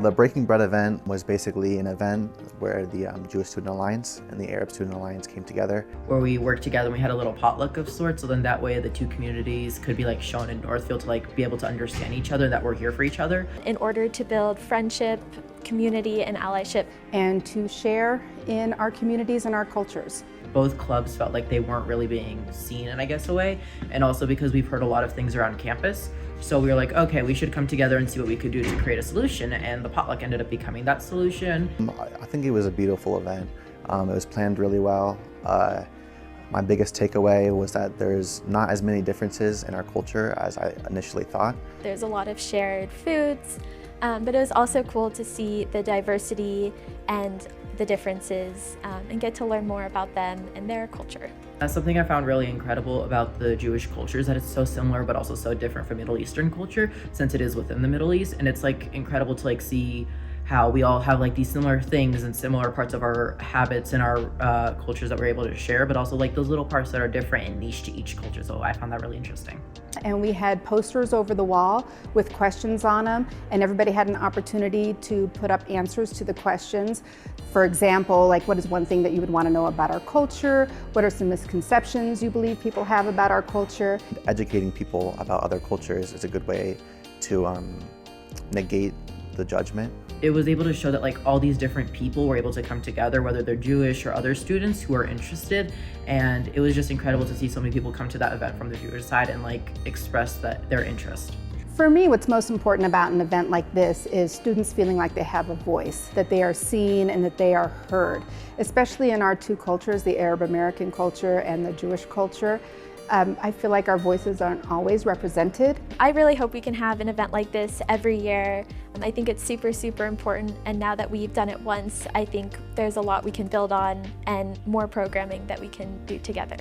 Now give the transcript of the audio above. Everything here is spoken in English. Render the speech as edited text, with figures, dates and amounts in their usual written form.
The Breaking Bread event was basically an event where the Jewish Student Alliance and the Arab Student Alliance came together. Where we worked together and we had a little potluck of sorts, so then that way the two communities could be like shown in Northfield to like be able to understand each other, that we're here for each other. In order to build friendship, community, and allyship. And to share in our communities and our cultures. Both clubs felt like they weren't really being seen in, I guess, a way, and also because we've heard a lot of things around campus. So we were like, okay, we should come together and see what we could do to create a solution, and the potluck ended up becoming that solution. I think it was a beautiful event. It was planned really well. My biggest takeaway was that there's not as many differences in our culture as I initially thought. There's a lot of shared foods, but it was also cool to see the diversity and the differences and get to learn more about them and their culture. That's something I found really incredible about the Jewish culture, is that it's so similar but also so different from Middle Eastern culture, since it is within the Middle East. And it's like incredible to like see how we all have like these similar things and similar parts of our habits and our cultures that we're able to share, but also like those little parts that are different and niche to each culture. So I found that really interesting. And we had posters over the wall with questions on them, and everybody had an opportunity to put up answers to the questions. For example, like, what is one thing that you would want to know about our culture? What are some misconceptions you believe people have about our culture? Educating people about other cultures is a good way to negate the judgment. It was able to show that like all these different people were able to come together, whether they're Jewish or other students who are interested, and it was just incredible to see so many people come to that event from the Jewish side and like express their interest. For me, what's most important about an event like this is students feeling like they have a voice, that they are seen and that they are heard, especially in our two cultures, the Arab American culture and the Jewish culture. I feel like our voices aren't always represented. I really hope we can have an event like this every year. I think it's super, super important, and now that we've done it once, I think there's a lot we can build on and more programming that we can do together.